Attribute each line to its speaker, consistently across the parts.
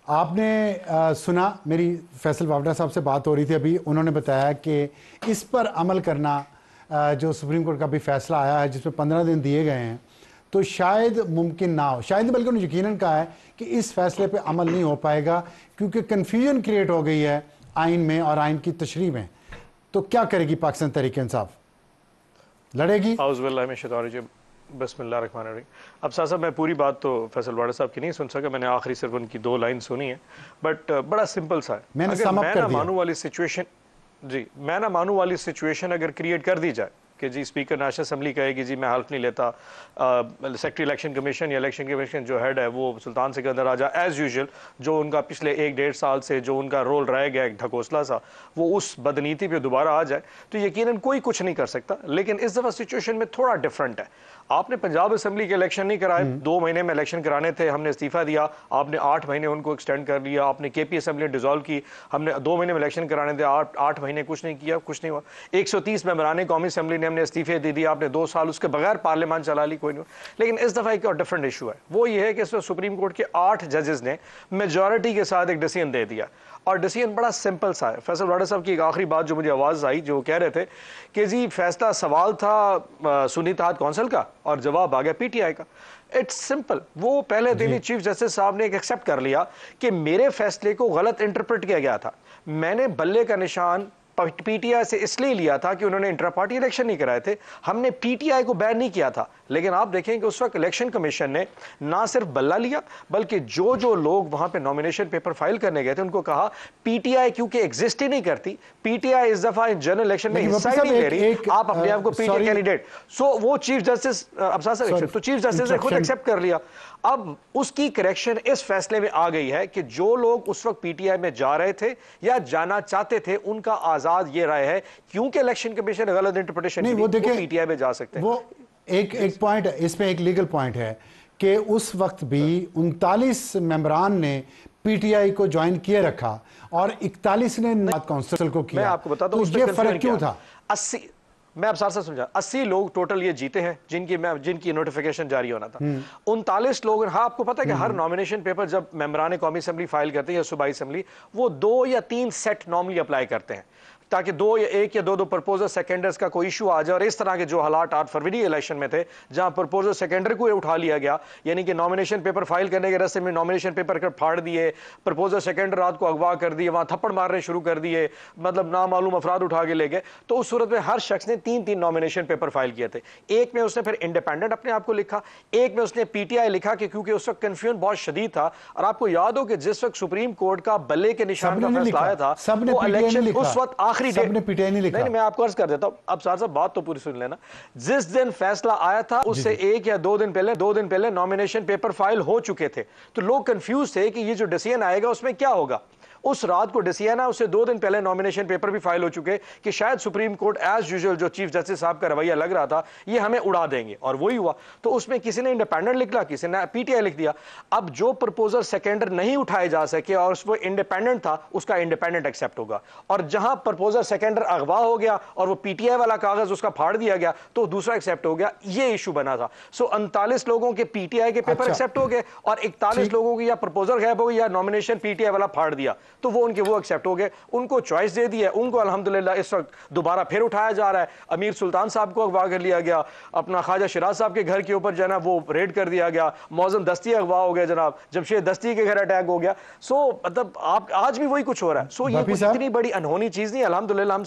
Speaker 1: आपने सुना मेरी फैसल वावड़ा साहब से बात हो रही थी अभी, उन्होंने बताया कि इस पर अमल करना जो सुप्रीम कोर्ट का भी फैसला आया है जिसमें 15 दिन दिए गए हैं, तो शायद मुमकिन ना हो, शायद बल्कि उन्होंने यकीनन कहा है कि इस फैसले पे अमल नहीं हो पाएगा क्योंकि कन्फ्यूजन क्रिएट हो गई है आइन में और आइन की तशरीह में। तो क्या करेगी पाकिस्तान तहरीक इंसाफ? लड़ेगी?
Speaker 2: बिस्मिल्लाहिर्रहमानिर्रहीम। अब साहब मैं पूरी बात तो फैसल वाड़ा साहब की नहीं सुन सका, मैंने आखिरी सिर्फ उनकी 2 लाइन सुनी है, बट बड़ा सिंपल सा है। अगर मैं ना मानू वाली सिचुएशन, जी मैं ना मानू वाली सिचुएशन अगर क्रिएट कर दी जाए कि जी स्पीकर नेशनल असेंबली कहेगी जी मैं हल्फ नहीं लेता, सेक्रेटरी इलेक्शन कमीशन या इलेक्शन कमीशन जो हेड है वो सुल्तान सिकंदर राजा एज यूजुअल, जो उनका पिछले 1-1.5 साल से जो उनका रोल रह गया एक ढकोसला सा, वो उस बदनीति पे दोबारा आ जाए तो यकीनन कोई कुछ नहीं कर सकता। लेकिन इस दफ़ा सिचुएशन में थोड़ा डिफरेंट है। आपने पंजाब असेंबली के इलेक्शन नहीं कराए, 2 महीने में इलेक्शन कराने थे, हमने इस्तीफा दिया, आपने 8 महीने उनको एक्सटेंड कर लिया, आपने केपी असेंबली डिसॉल्व की, हमने 2 महीने में इलेक्शन कराने थे, 8 महीने कुछ नहीं किया, कुछ नहीं हुआ। 130 मेंबरान कौमी असेंबली ने हमने इस्तीफे दे दिए, आपने 2 साल उसके बगैर पार्लियामान चला ली, कोई नहीं। लेकिन इस दफ़ा एक और डिफरेंट इशू है, वो ये है कि इसमें सुप्रीम कोर्ट के 8 जजेस ने मेजॉरिटी के साथ एक डिसीजन दे दिया और डिसीजन बड़ा सिंपल सा है। फैसल वाड़ा साहब की एक आखिरी बात जो मुझे आवाज़ आई, जो कह रहे थे कि जी फैसला सवाल था सुन्नी इत्तेहाद कौंसिल का और जवाब आ गया पीटीआई का। It's simple. वो पहले दिन ही चीफ जस्टिस साहब ने एक एक्सेप्ट कर लिया कि मेरे फैसले को गलत इंटरप्रेट किया गया था। मैंने बल्ले का निशान पीटीआई से इसलिए लिया था कि उन्होंने इंटर पार्टी इलेक्शन नहीं कराए थे, हमने पीटीआई को बैन नहीं किया था। लेकिन आप देखें कि उस वक्त इलेक्शन कमीशन ने ना सिर्फ बल्ला लिया बल्कि जो जो लोग वहां पे नॉमिनेशन पेपर फाइल करने गए थे उनको कहा पीटीआई क्योंकि एग्जिस्ट ही नहीं करती, पीटीआई इस दफा जनरल इलेक्शन में हिस्सा ही नहीं ले रही, आप अपने आप को पीटीआई कैंडिडेट। सो वो चीफ जस्टिस तो चीफ जस्टिस ने खुद एक्सेप्ट कर लिया। अब उसकी करेक्शन इस फैसले में आ गई है कि जो लोग उस वक्त पीटीआई में जा रहे थे या जाना चाहते थे उनका आजाद ये राय है, क्योंकि इलेक्शन कमीशन गलत इंटरप्रिटेशन नहीं, वो पीटीआई में जा सकते हैं।
Speaker 1: वो एक पॉइंट है, इसमें एक लीगल पॉइंट है कि उस वक्त भी 39 मेंबरान ने पीटीआई को ज्वाइन किए रखा और 41 ने काउंसिल को किया।
Speaker 2: मैं आपको बताता हूं
Speaker 1: तो ये फर्क क्यों था?
Speaker 2: 80 मैं अब साथ समझा 80 लोग टोटल ये जीते हैं जिनकी नोटिफिकेशन जारी होना था। 39 लोग। हाँ, आपको पता है कि हर नॉमिनेशन पेपर जब मेंबरान कौमी असेंबली फाइल करते हैं या सूबाई असेंबली, वो 2 या 3 सेट नॉर्मली अप्लाई करते हैं ताकि 2 या 1 या 2 प्रपोजल सेकेंडर्स का कोई इशू आ जाए। और इस तरह के जो हालात 8 फरवरी इलेक्शन में थे जहां प्रपोजल सेकेंडर को उठा लिया गया, यानी कि नॉमिनेशन पेपर फाइल करने के रास्ते में नॉमिनेशन पेपर कर फाड़ दिए, प्रपोजल सेकेंडर रात को अगवा कर दिए, वहां थप्पड़ मारने शुरू कर दिए, मतलब नामालूम अफराद उठा के ले गए। तो उस सूरत में हर शख्स ने 3-3 नॉमिनेशन पेपर फाइल किए थे। एक में उसने फिर इंडिपेंडेंट अपने आप को लिखा, एक में उसने पीटीआई लिखा कि क्योंकि उस वक्त कंफ्यूजन बहुत शदीद था। और आपको याद हो कि जिस वक्त सुप्रीम कोर्ट का बल्ले के निशान का फैसला आया था, वो इलेक्शन उस वक्त आखिरी डेट नहीं, मैं आपको अर्ज कर देता हूं। अब साहब बात तो पूरी सुन लेना। जिस दिन फैसला आया था उससे 1 या 2 दिन पहले नॉमिनेशन पेपर फाइल हो चुके थे। तो लोग कंफ्यूज थे कि ये जो डिसीजन आएगा उसमें क्या होगा। उस रात को डिसीजन है, उससे 2 दिन पहले नॉमिनेशन पेपर भी फाइल हो चुके कि शायद सुप्रीम कोर्ट एज यूजुअल जो चीफ जस्टिस साहब का रवैया लग रहा था ये हमें उड़ा देंगे, और वही हुआ। तो उसमें किसी ने इंडिपेंडेंट लिख लिया, किसी ने पीटीआई लिख दिया। अब जो प्रपोजल सेकेंडर नहीं उठाए जा सके और वो इंडिपेंडेंट था उसका इंडिपेंडेंट एक्सेप्ट होगा, और जहां प्रपोजल सेकेंडर अगवा हो गया और वो पीटीआई वाला कागज उसका फाड़ दिया गया तो दूसरा एक्सेप्ट हो गया। ये इशू बना था। सो 39 लोगों के पीटीआई के पेपर एक्सेप्ट हो गए और 41 लोगों की या प्रपोजल गायब हो गई या नॉमिनेशन पीटीआई वाला फाड़ दिया, तो वो उनके वो एक्सेप्ट हो गए। उनको चॉइस दे दी है, उनको अल्हम्दुलिल्लाह इस वक्त दोबारा फिर उठाया जा रहा है। अमीर सुल्तान साहब को अगवा कर लिया गया, अपना ख्वाजा शिराज साहब के घर के ऊपर जो है वो रेड कर दिया गया, मौजम दस्ती अगवा हो गया, जनाब जमशेद दस्ती के घर अटैक हो गया। सो मतलब आप आज भी वही कुछ हो रहा है। सो ये कुछ इतनी बड़ी अनहोनी चीज नहीं, अल्हम्दुलिल्लाह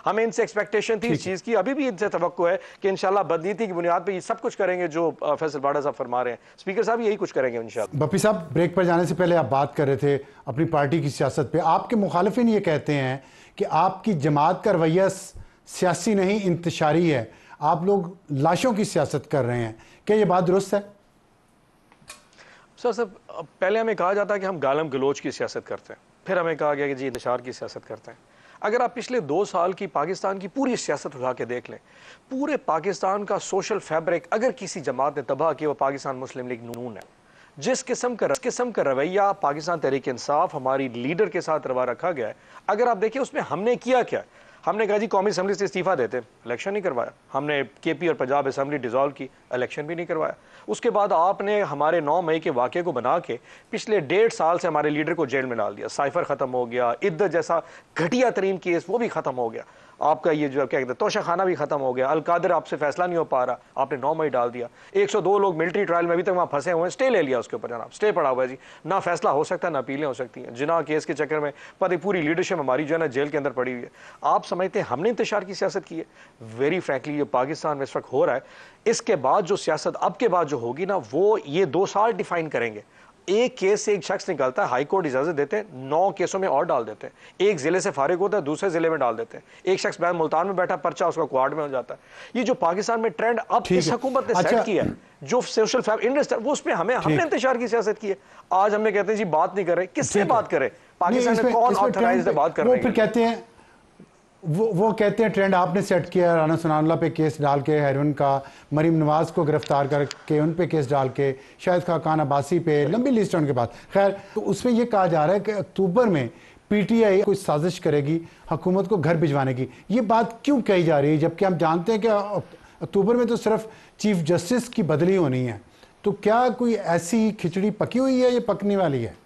Speaker 2: हमें इनसे एक्सपेक्टेशन थी इस चीज की, अभी भी इनसे तवक्को है कि इंशाल्लाह बदनीति की बुनियाद पर ये सब कुछ करेंगे जो फैसल वाड़ा साहब फरमा रहे हैं। स्पीकर साहब यही कुछ करेंगे इंशाल्लाह।
Speaker 1: बप्पी साहब, ब्रेक पर जाने से पहले आप बात कर रहे थे अपनी पार्टी की सियासत पे। आपके मुखालिफिन ये कहते हैं कि आपकी जमात का रवैया सियासी नहीं इंतशारी है, आप लोग लाशों की सियासत कर रहे हैं। क्या ये बात दुरुस्त है?
Speaker 2: सर पहले हमें कहा जाता है कि हम गालम गलोच की सियासत करते हैं, फिर हमें कहा गया कि जी इंतशार की सियासत करते हैं। अगर आप पिछले 2 साल की पाकिस्तान की पूरी सियासत उठा के देख लें, पूरे पाकिस्तान का सोशल फैब्रिक अगर किसी जमात ने तबाह किया वो पाकिस्तान मुस्लिम लीग नून है। जिस किस्म का रवैया पाकिस्तान तहरीक इंसाफ हमारी लीडर के साथ रवा रखा गया है, अगर आप देखिए उसमें हमने किया क्या, हमने कहा जी कौमी असम्बली से इस्तीफा देते, इलेक्शन नहीं करवाया। हमने केपी और पंजाब असम्बली डिसॉल्व की, इलेक्शन भी नहीं करवाया। उसके बाद आपने हमारे 9 मई के वाक़े को बना के पिछले 1.5 साल से हमारे लीडर को जेल में डाल दिया। साइफर ख़त्म हो गया, इद्दत जैसा घटिया तरीन केस वो भी ख़त्म हो गया, आपका ये जो क्या कहते हैं तोशाखाना भी खत्म हो गया, अलकादर आपसे फैसला नहीं हो पा रहा, आपने 9 मई डाल दिया। 102 लोग मिलिट्री ट्रायल में अभी तक वहाँ फंसे हुए हैं, स्टे ले लिया उसके ऊपर जनाब, स्टे पड़ा हुआ है जी, ना फैसला हो सकता है ना अपीलें हो सकती हैं। जिना केस के चक्कर में पता पूरी लीडरशिप हमारी जो है ना जेल के अंदर पड़ी हुई है। आप समझते हैं हमने इंतशार की सियासत की है? वेरी फ्रैंकली जो पाकिस्तान में इस वक्त हो रहा है, इसके बाद जो सियासत अब के बाद जो होगी ना, वो ये 2 साल डिफाइन करेंगे। एक केस से एक शख्स निकलता है, हाई कोर्ट इजाजत देते हैं, 9 केसों में और डाल देते हैं। एक जिले से फारिग होता है, दूसरे जिले में डाल देते हैं। एक शख्स बैन मुल्तान में बैठा, पर्चा उसका क्वार्ड में हो जाता है। ये जो पाकिस्तान में ट्रेंड अब इस हुकूमत ने सेट किया है, जो सोशल फैब्रिक वो उसमें हमने इंतशार की सियासत की है। आज हमें कहते हैं जी बात नहीं कर रहे, किससे बात करें? पाकिस्तान में कौन ऑथराइज्ड है बात कर रहे हैं?
Speaker 1: फिर कहते हैं वो कहते हैं ट्रेंड आपने सेट किया, राना सनाउल्लाह पे केस डाल के, हेरोइन का, मरीम नवाज को गिरफ्तार करके उन पे केस डाल के, शाहिद खान अब्बासी पे, लंबी लिस्ट है उनके पास। खैर, तो उसमें यह कहा जा रहा है कि अक्टूबर में पीटीआई कोई साजिश करेगी हुकूमत को घर भिजवाने की। ये बात क्यों कही जा रही है, जबकि हम जानते हैं कि अक्टूबर में तो सिर्फ चीफ जस्टिस की बदली होनी है? तो क्या कोई ऐसी खिचड़ी पकी हुई है, ये पकने वाली है?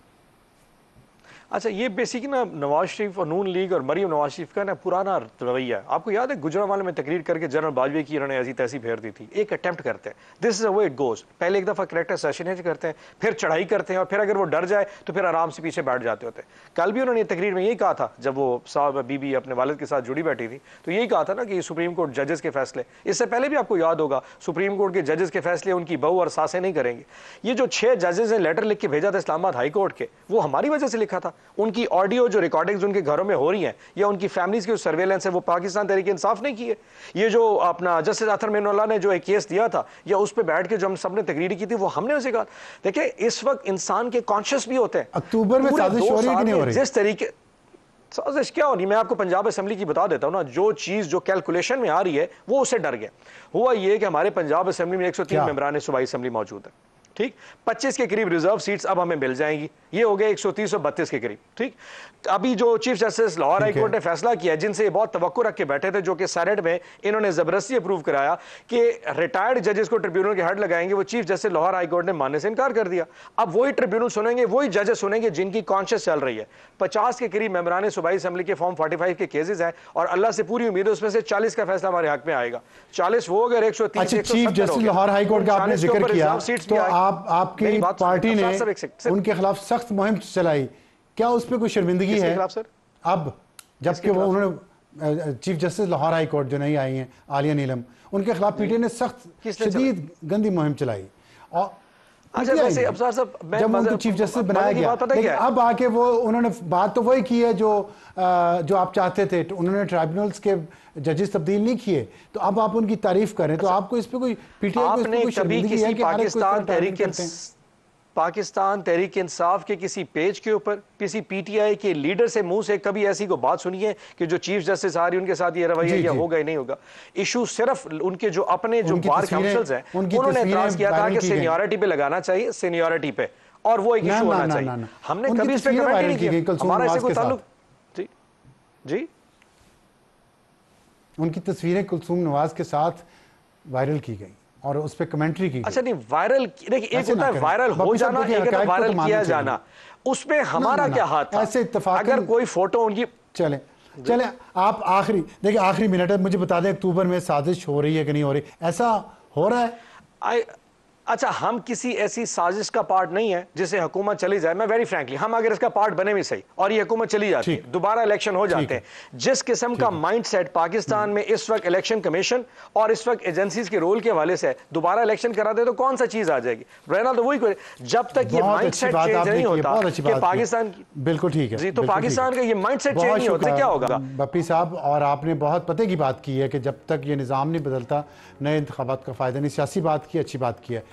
Speaker 2: अच्छा, ये बेसिक ना नवाज शरीफ और नून लीग और मरीम नवाज शरीफ का ना पुराना रवैया है। आपको याद है गुजरांवाले में तकरीर करके जनरल बाजवे की इन्होंने ऐसी तैसी फेर दी थी। एक अटेम्प्ट करते हैं, this is way it goes. पहले एक दफ़ा करेक्टर असैसिनेट करते हैं, फिर चढ़ाई करते हैं, और फिर अगर वो डर जाए तो फिर आराम से पीछे बैठ जाते होते हैं। कल भी उन्होंने तकरीर में यही कहा था, जब वो साहब बीबी अपने वालिद के साथ जुड़ी बैठी थी, तो यही कहा था ना कि सुप्रीम कोर्ट जजेस के फैसले, इससे पहले भी आपको याद होगा सुप्रीम कोर्ट के जजेस के फैसले उनकी बहू और सासें नहीं करेंगे। ये जो 6 जजेस ने लेटर लिख के भेजा था इस्लामाबाद हाई कोर्ट के, वो हमारी वजह से लिखा था। उनकी ऑडियो जो रिकॉर्डिंग्स उनके घरों में हो रही हैं या उनकी फैमिलीज की सर्वेलेंस है, वो पाकिस्तान तहरीक इंसाफ नहीं की है। ये जो अपना जस्टिस अतर मेनुल्लाह ने जो एक केस दिया था, या उस पर बैठ के जो हम सबने तकरीर की थी, वो हमने उसे कहा। देखिए, इस वक्त इंसान के कॉन्शियस भी होते हैं।
Speaker 1: अक्टूबर में साजिश हो रही है कि नहीं हो रही?
Speaker 2: जिस तरीके साजिश क्या हो रही, मैं आपको पंजाब असेंबली की बता देता हूं ना। जो चीज जो कैलकुलेशन में आ रही है, वो उससे डर गया। हुआ ये कि हमारे पंजाब असेंबली में 103 मेंबरान सूबाई असेंबली मौजूद है, ठीक। 25 के करीब रिजर्व सीट्स अब हमें मिल जाएंगी, ये हो गए 130 और 32 के करीब, ठीक। अभी जो chief justice Lahore high court ने फैसला किया, जिनसे बहुत तवक्को रख के बैठे थे, जो कि सेनेट में इन्होंने जबरदस्ती अप्रूव कराया कि रिटायर्ड जजेस को ट्रिब्यूनल के हेड लगाएंगे, वो chief justice Lahore high court ने मानने से इनकार कर दिया। अब वही ट्रिब्यूनल सुनेंगे, वही जजेस सुनेंगे जिनकी कॉन्शियस चल रही है। 50 के करीब मेंबरान सूबाई असेंबली के फॉर्म 45 के केसेस हैं, और अल्लाह से पूरी उम्मीद है उसमें से 40 का फैसला हमारे हक में आएगा। 40 वो अगर 130
Speaker 1: chief justice Lahore high court का आपने जिक्र किया, तो आपकी पार्टी ने उनके खिलाफ सख्त मुहिम चलाई, क्या उस पर कोई शर्मिंदगी है अब, जबकि वो उन्होंने chief justice Lahore high court जो नहीं आई हैं आलिया नीलम, उनके खिलाफ पीटीआई ने सख्त शदीद गंदी मुहिम चलाई? और जब उनको चीफ जस्टिस बनाया गया, लेकिन अब आके वो उन्होंने बात तो वही की है जो आप चाहते थे। उन्होंने ट्राइब्यूनल्स के जजेस तब्दील नहीं किए, तो अब आप उनकी तारीफ करें, तो आपको इस पे कोई पीटीआई को इस पे कोई शर्मिंदगी है कि
Speaker 2: पाकिस्तान तहरीक इंसाफ के किसी पेज के ऊपर किसी पीटीआई के लीडर से मुंह से कभी ऐसी को बात सुनी है कि जो चीफ जस्टिस आ रही उनके साथ ये रवैया या होगा ही नहीं होगा? इशू सिर्फ उनके जो अपने जो बार काउंसिल्स हैं उन्होंने एतराज किया था कि सीनियरिटी पे लगाना चाहिए, सीनियरिटी पे, और वो एक इशू होना चाहिए। हमने कभी इस पे कमेंट नहीं किया, हमारा इससे कोई ताल्लुक। जी जी,
Speaker 1: उनकी तस्वीरें कुलसूम नवाज के साथ वायरल की गई और उस पर कमेंट्री की।
Speaker 2: अच्छा, नहीं वायरल, देखिए एक होता है वायरल हो जाना, एक होता है वायरल किया जाना, उसमें हमारा क्या हाथ था?
Speaker 1: ऐसे इत्तेफाक
Speaker 2: अगर कोई फोटो उनकी
Speaker 1: चले आप आखिरी देखिए, आखिरी मिनट है, मुझे बता दें अक्टूबर में साजिश हो रही है कि नहीं हो रही? ऐसा हो रहा है?
Speaker 2: अच्छा, हम किसी ऐसी साजिश का पार्ट नहीं है जिसे हुकूमत चली जाए। मैं वेरी फ्रैंकली, हम अगर इसका पार्ट बने भी सही और ये हुकूमत चली जाती है, दोबारा इलेक्शन हो जाते हैं, जिस किस्म का माइंडसेट पाकिस्तान में इस वक्त इलेक्शन कमीशन और इस वक्त एजेंसीज के रोल के हवाले से दोबारा इलेक्शन करा दे तो कौन सा चीज आ जाएगी? रहना तो वही, जब तक ये माइंडसेट चेंज नहीं होता कि पाकिस्तान की,
Speaker 1: बिल्कुल ठीक है जी,
Speaker 2: तो पाकिस्तान का ये माइंडसेट चेंज नहीं होता, क्या होगा?
Speaker 1: बप्पी साहब, और आपने बहुत पते की बात की है कि जब तक ये निज़ाम नहीं बदलता नए इंतखाबात का फायदा नहीं। सियासी बात की, अच्छी बात की है।